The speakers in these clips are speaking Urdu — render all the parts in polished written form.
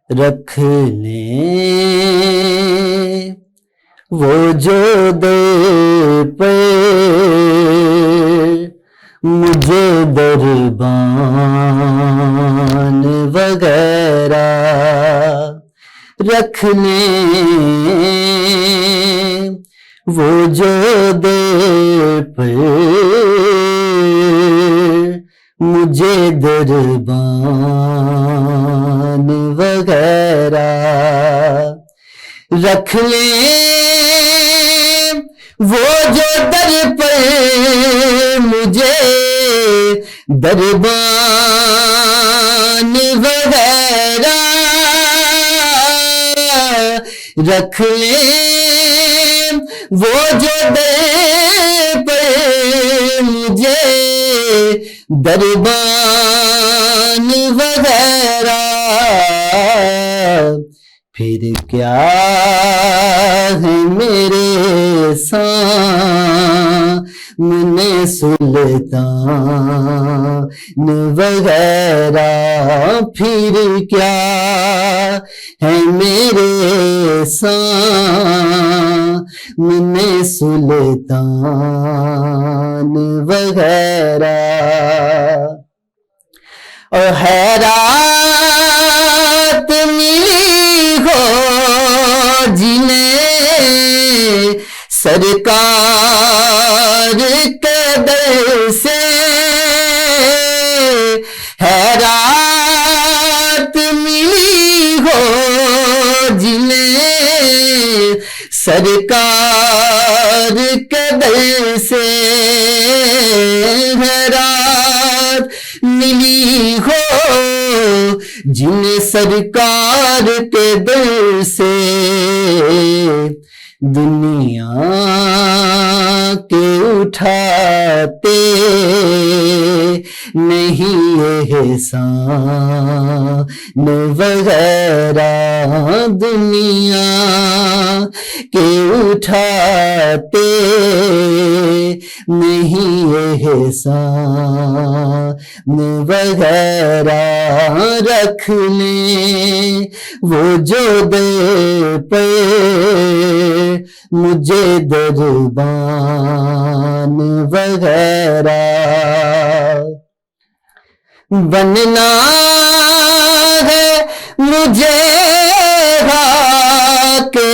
رکھ لیں وہ جو دے پہ مجھے دربان وغیرہ رکھ لیں وہ جو دے پہ مجھے دربان وغیرہ رکھ لیں وہ جو در پر مجھے دربان وغیرہ رکھ لیں وہ جو در پر مجھے دربان وغیرہ پھر کیا ہے میرے سامنے سلطان وغیرہ پھر کیا ہے میرے سامنے سلطان وغیرہ اور حیرات ملی ہو جنہیں سرکار کے در سے حیرات ملی ہو جنہیں سرکار کے در سے حیرات ملی ہو جنہیں سرکار کے در سے دنیا کے اٹھاتے نہیں احسان وغیرہ دنیا کے اٹھاتے نہیں احسان وغیرہ رکھ لیں وہ جو دے پہ مجھے دربان وغیرہ بننا ہے مجھے کے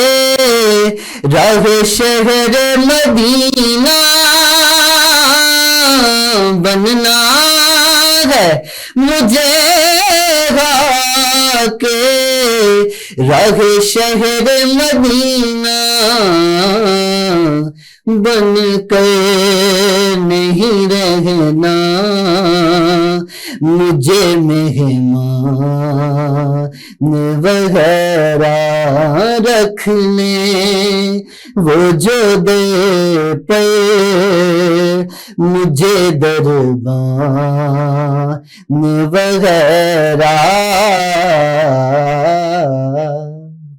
راہ شہر مدینہ بننا ہے مجھے کے راہ شہر مدینہ بن کر نہیں رہنا مجھے مہمان وغیرہ رکھ لیں وہ جو دے پہ مجھے دربان وغیرہ